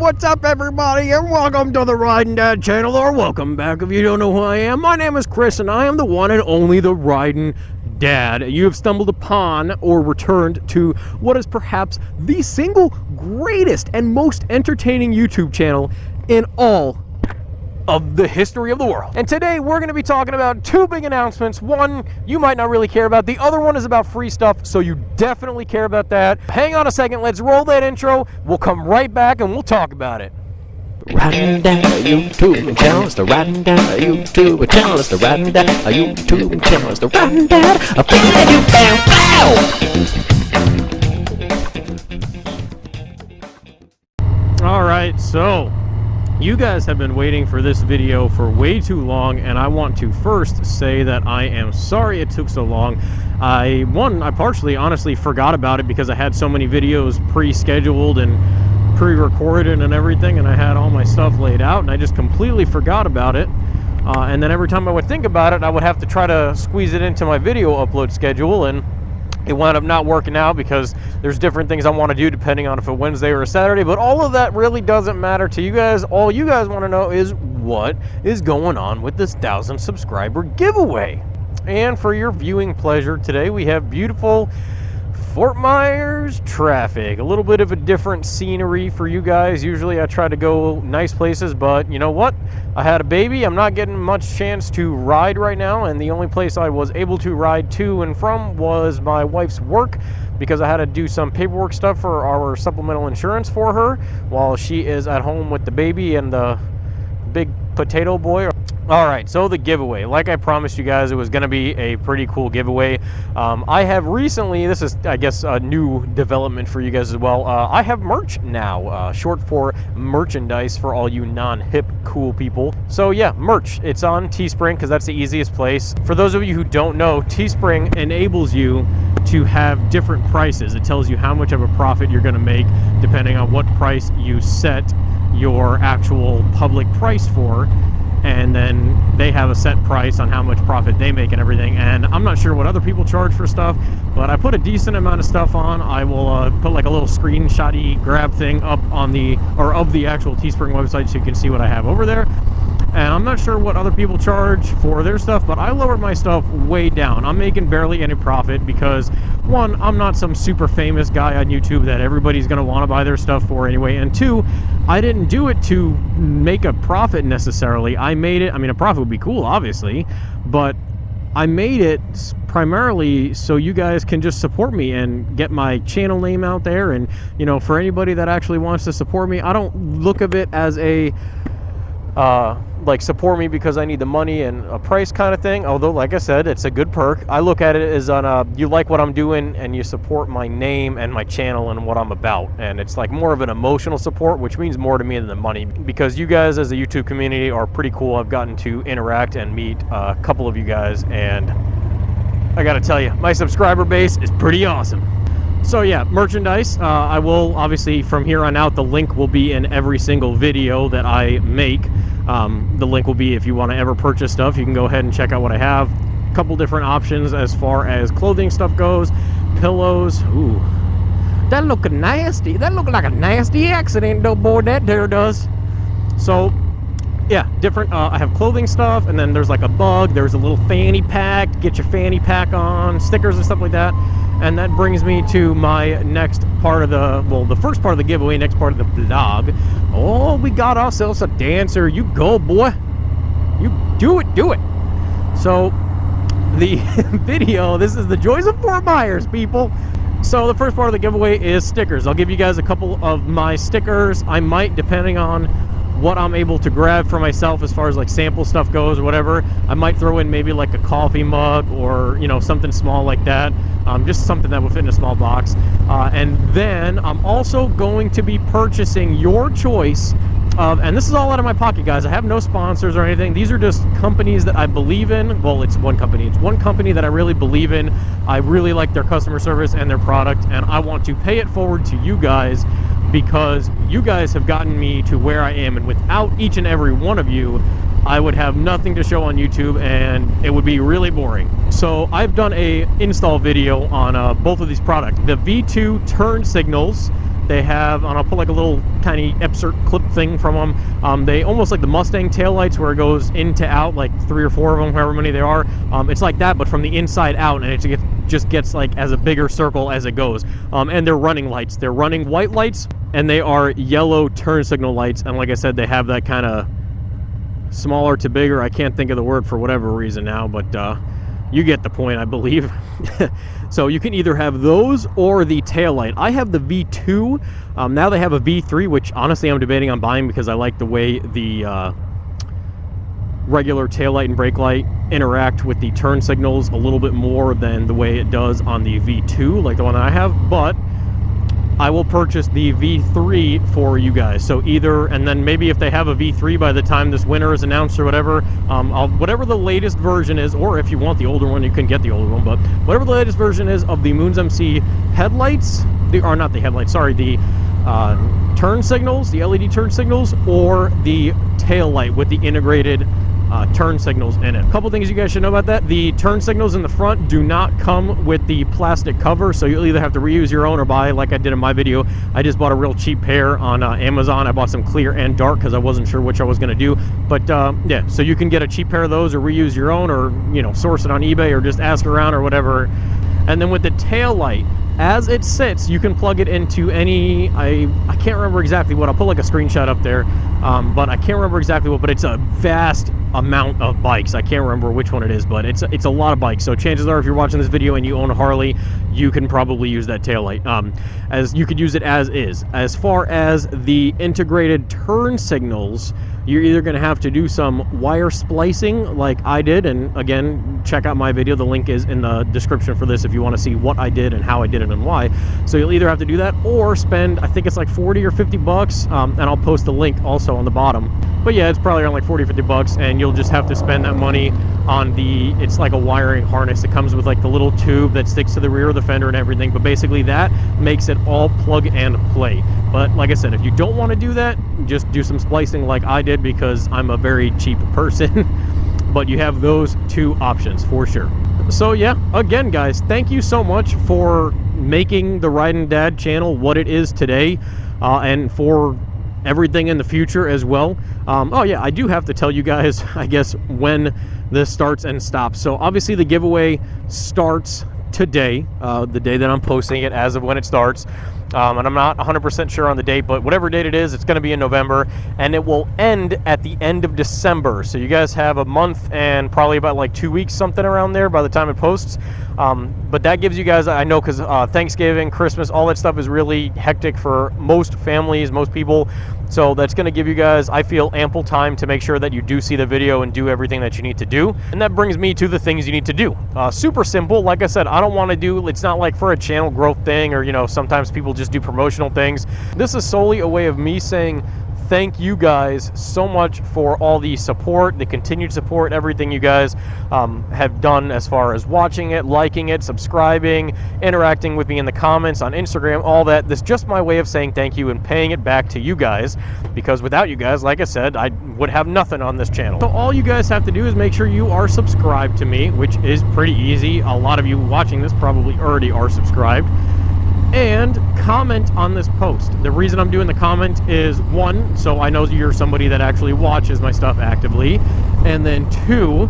What's up, everybody, and welcome to the Riding Dad channel, or welcome back if you don't know who I am. My name is Chris, and I am the one and only the Riding Dad. You have stumbled upon or returned to what is perhaps the single greatest and most entertaining YouTube channel in all of the history of the world. And today we're going to be talking about two big announcements. One you might not really care about. The other one is about free stuff, so you definitely care about that. Hang on a second, let's roll that intro. We'll come right back and we'll talk about it. Riding down a YouTube channel, it's the Riding Down a YouTube channel, it's the Riding Down a YouTube channel, it's the Riding Down a feeling you found. All right, so you guys have been waiting for this video for way too long, and I want to first say that I am sorry it took so long. I partially honestly forgot about it because I had so many videos pre-scheduled and pre-recorded and everything, and I had all my stuff laid out, and I just completely forgot about it. And then every time I would think about it, I would have to try to squeeze it into my video upload schedule, and it wound up not working out because there's different things I want to do depending on if a Wednesday or a Saturday, but all of that really doesn't matter to you guys. All you guys want to know is what is going on with this 1,000 subscriber giveaway. And for your viewing pleasure today, we have beautiful Fort Myers traffic. A little bit of a different scenery for you guys. Usually I try to go nice places, but you know what? I had a baby. I'm not getting much chance to ride right now, and the only place I was able to ride to and from was my wife's work because I had to do some paperwork stuff for our supplemental insurance for her while she is at home with the baby and the big potato boy. All right, so the giveaway, like I promised you guys, it was going to be a pretty cool giveaway. I have recently, this is I guess a new development for you guys as well, I have merch now, short for merchandise for all you non-hip cool people. So yeah, merch, it's on Teespring because that's the easiest place. For those of you who don't know, Teespring enables you to have different prices. It tells you how much of a profit you're going to make depending on what price you set your actual public price for, and then they have a set price on how much profit they make and everything. And I'm not sure what other people charge for stuff, but I put a decent amount of stuff on. I will put like a little screenshot-y grab thing up on the, or of the actual Teespring website so you can see what I have over there. And I'm not sure what other people charge for their stuff, but I lowered my stuff way down. I'm making barely any profit because, one, I'm not some super famous guy on YouTube that everybody's going to want to buy their stuff for anyway. And two, I didn't do it to make a profit necessarily. I made it, I mean, a profit would be cool, obviously, but I made it primarily so you guys can just support me and get my channel name out there. And, you know, for anybody that actually wants to support me, I don't look at it as a like support me because I need the money and a price kind of thing, although like I said, it's a good perk. I look at it as on you like what I'm doing and you support my name and my channel and what I'm about, and it's like more of an emotional support, which means more to me than the money, because you guys as a YouTube community are pretty cool. I've gotten to interact and meet a couple of you guys, and I gotta tell you, my subscriber base is pretty awesome. So yeah, merchandise, I will obviously from here on out, the link will be in every single video that I make. The link will be, if you want to ever purchase stuff, you can go ahead and check out what I have. A couple different options as far as clothing stuff goes. Pillows, ooh, that look nasty. That look like a nasty accident, though, boy, that there does. So yeah, different, I have clothing stuff, and then there's like a bug, there's a little fanny pack, get your fanny pack on, stickers and stuff like that. And that brings me to my next part of the, well, the first part of the giveaway, next part of the vlog. Oh, we got ourselves a dancer. You go, boy. You do it, do it. So the video, this is the joys of Fort Myers, people. So the first part of the giveaway is stickers. I'll give you guys a couple of my stickers. I might, depending on what I'm able to grab for myself as far as like sample stuff goes or whatever, I might throw in maybe like a coffee mug or, you know, something small like that, just something that will fit in a small box. And then I'm also going to be purchasing your choice of, and this is all out of my pocket, guys. I have no sponsors or anything. These are just companies that I believe in. Well, it's one company that I really believe in. I really like their customer service and their product, and I want to pay it forward to you guys because you guys have gotten me to where I am, and without each and every one of you, I would have nothing to show on YouTube and it would be really boring. So I've done a install video on both of these products. The V2 turn signals They have, and I'll put like a little tiny insert clip thing from them. They almost like the Mustang taillights where it goes in to out, like 3 or 4 of them, however many there are. It's like that, but from the inside out, and it just gets like as a bigger circle as it goes. And they're running lights. They're running white lights, and they are yellow turn signal lights. And like I said, they have that kind of smaller to bigger. I can't think of the word for whatever reason now, but you get the point, I believe. So you can either have those or the taillight. I have the V2. Now they have a V3, which honestly I'm debating on buying because I like the way the regular taillight and brake light interact with the turn signals a little bit more than the way it does on the V2, like the one I have. But I will purchase the V3 for you guys. So either, and then maybe if they have a V3 by the time this winter is announced or whatever, whatever the latest version is, or if you want the older one, you can get the older one, but whatever the latest version is of the Moons MC headlights, or not the headlights, sorry, the turn signals, the LED turn signals, or the tail light with the integrated turn signals in it. A couple things you guys should know about that. The turn signals in the front do not come with the plastic cover, so you'll either have to reuse your own or buy, like I did in my video. I just bought a real cheap pair on Amazon. I bought some clear and dark because I wasn't sure which I was going to do. But yeah, so you can get a cheap pair of those or reuse your own, or source it on eBay, or just ask around or whatever. And then with the tail light, as it sits, you can plug it into any, I can't remember exactly what, I'll put like a screenshot up there, but I can't remember exactly what, but it's a vast amount of bikes. I can't remember which one it is, but it's a lot of bikes. So chances are if you're watching this video and you own a Harley, you can probably use that taillight. As you could use it as is. As far as the integrated turn signals, you're either going to have to do some wire splicing like I did, and again, check out my video. The link is in the description for this if you want to see what I did and how I did it and why. So you'll either have to do that or spend, I think it's like 40 or 50 bucks, and I'll post the link also on the bottom. But yeah, it's probably around like 40 or 50 bucks, and you'll just have to spend that money on it's like a wiring harness. It comes with like the little tube that sticks to the rear of the fender and everything, but basically that makes it all plug and play. But like I said, if you don't want to do that, just do some splicing like I did because I'm a very cheap person. But you have those two options for sure. So yeah, again guys, thank you so much for making the Riding Dad channel what it is today, and for everything in the future as well. Oh yeah, I do have to tell you guys, I guess, when this starts and stops. So obviously the giveaway starts today, the day that I'm posting it, as of when it starts. And I'm not 100% sure on the date, but whatever date it is, it's going to be in November, and it will end at the end of December. So you guys have a month and probably about like 2 weeks, something around there by the time it posts. But that gives you guys, I know, because Thanksgiving, Christmas, all that stuff is really hectic for most families, most people. So that's going to give you guys, I feel, ample time to make sure that you do see the video and do everything that you need to do. And that brings me to the things you need to do. Super simple. Like I said, I don't want to do, it's not like for a channel growth thing, or, sometimes people just do promotional things. This is solely a way of me saying thank you guys so much for all the support, the continued support, everything you guys have done as far as watching it, liking it, subscribing, interacting with me in the comments on Instagram, all that. This is just my way of saying thank you and paying it back to you guys, because without you guys, like I said, I would have nothing on this channel. So all you guys have to do is make sure you are subscribed to me, which is pretty easy. A lot of you watching this probably already are subscribed. And comment on this post. The reason I'm doing the comment is, one, so I know you're somebody that actually watches my stuff actively, and then two,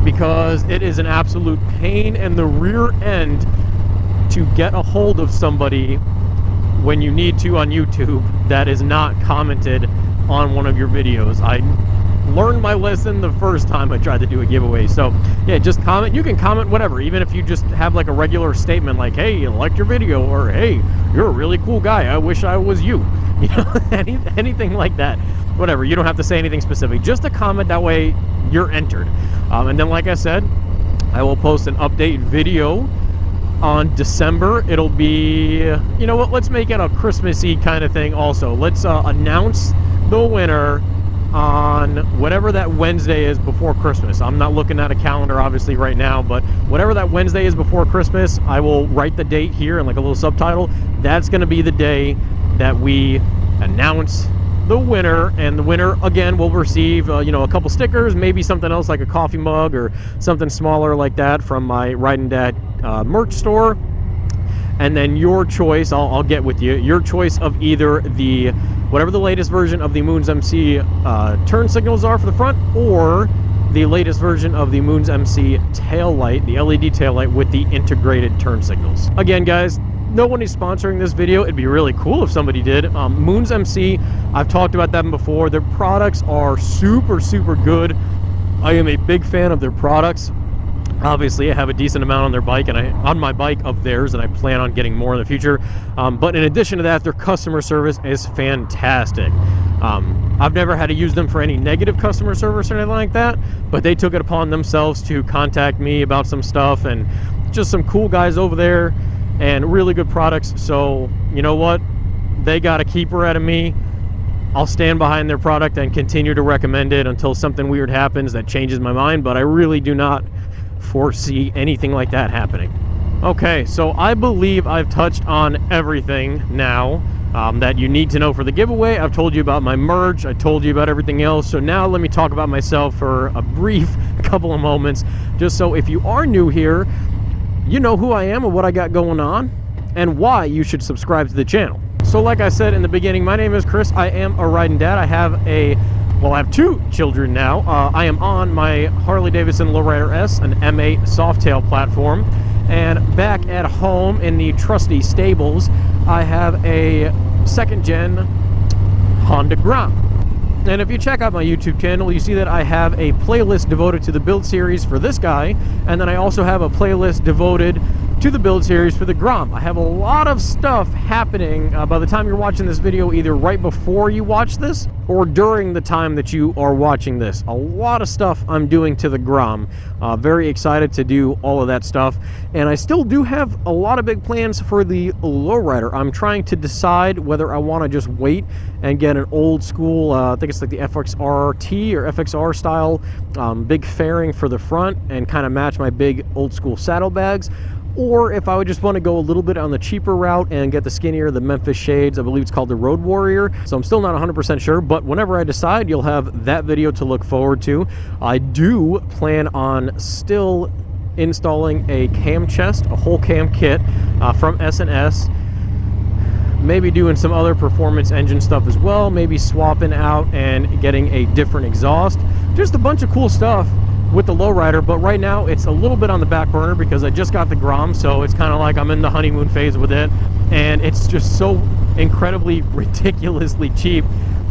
because it is an absolute pain in the rear end to get a hold of somebody when you need to on YouTube that is not commented on one of your videos. I learned my lesson the first time I tried to do a giveaway. So yeah, just comment. You can comment whatever, even if you just have like a regular statement like, hey, I liked your video, or hey, you're a really cool guy, I wish I was you, anything like that, whatever. You don't have to say anything specific, just a comment. That way you're entered. And then, like I said, I will post an update video on December. It'll be, you know what, let's make it a Christmassy kind of thing also. Let's announce the winner on whatever that Wednesday is before Christmas. I'm not looking at a calendar obviously right now, but whatever that Wednesday is before Christmas, I will write the date here and like a little subtitle. That's going to be the day that we announce the winner, and the winner again will receive a couple stickers, maybe something else like a coffee mug or something smaller like that from my Riding Dad merch store. and then your choice, I'll get with you, your choice of either the, whatever the latest version of the Moons MC turn signals are for the front, or the latest version of the Moons MC tail light, the LED tail light with the integrated turn signals. Again, guys, no one is sponsoring this video. It'd be really cool if somebody did. Moons MC, I've talked about them before. Their products are super, super good. I am a big fan of their products. Obviously, I have a decent amount on their bike, and on my bike of theirs, and I plan on getting more in the future. But in addition to that, their customer service is fantastic. I've never had to use them for any negative customer service or anything like that, but they took it upon themselves to contact me about some stuff, and just some cool guys over there, and really good products. So you know what, they got a keeper out of me. I'll stand behind their product and continue to recommend it until something weird happens that changes my mind, but I really do not foresee anything like that happening. Okay, so I believe I've touched on everything now that you need to know for the giveaway. I've told you about my merch, I told you about everything else, so now let me talk about myself for a brief couple of moments, just so if you are new here, you know who I am and what I got going on, and why you should subscribe to the channel. So like I said in the beginning, my name is Chris. I am a riding dad. I have two children now. I am on my Harley Davidson Lowrider S, an M8 Softail platform. And back at home in the trusty stables, I have a second-gen Honda Grom. And if you check out my YouTube channel, you see that I have a playlist devoted to the build series for this guy, and then I also have a playlist devoted to the build series for the Grom. I have a lot of stuff happening by the time you're watching this video, either right before you watch this or during the time that you are watching this. A lot of stuff I'm doing to the Grom. Very excited to do all of that stuff. And I still do have a lot of big plans for the lowrider. I'm trying to decide whether I want to just wait and get an old school, I think it's like the FXRT or FXR style big fairing for the front and kind of match my big old school saddlebags, or if I would just want to go a little bit on the cheaper route and get the skinnier, the Memphis shades. I believe it's called the Road Warrior. So I'm still not 100% sure, but whenever I decide, you'll have that video to look forward to. I do plan on still installing a cam chest, a whole cam kit from S&S. Maybe doing some other performance engine stuff as well. Maybe swapping out and getting a different exhaust. Just a bunch of cool stuff with the lowrider, but right now it's a little bit on the back burner because I just got the Grom, so it's kind of like I'm in the honeymoon phase with it, and it's just so incredibly ridiculously cheap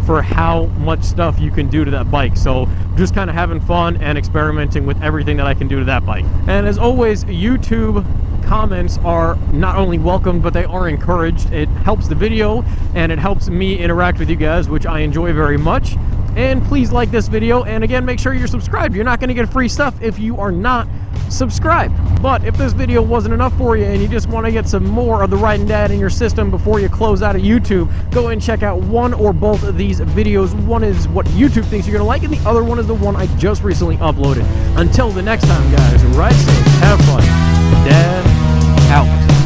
for how much stuff you can do to that bike. So just kind of having fun and experimenting with everything that I can do to that bike. And as always, YouTube comments are not only welcomed, but they are encouraged. It helps the video and it helps me interact with you guys, which I enjoy very much. And please like this video, and again, make sure you're subscribed. You're not going to get free stuff if you are not subscribed. But if this video wasn't enough for you and you just want to get some more of the Riding Dad in your system before you close out of YouTube, go and check out one or both of these videos. One is what YouTube thinks you're going to like, and the other one is the one I just recently uploaded. Until the next time, guys, ride safe, have fun, Dad out.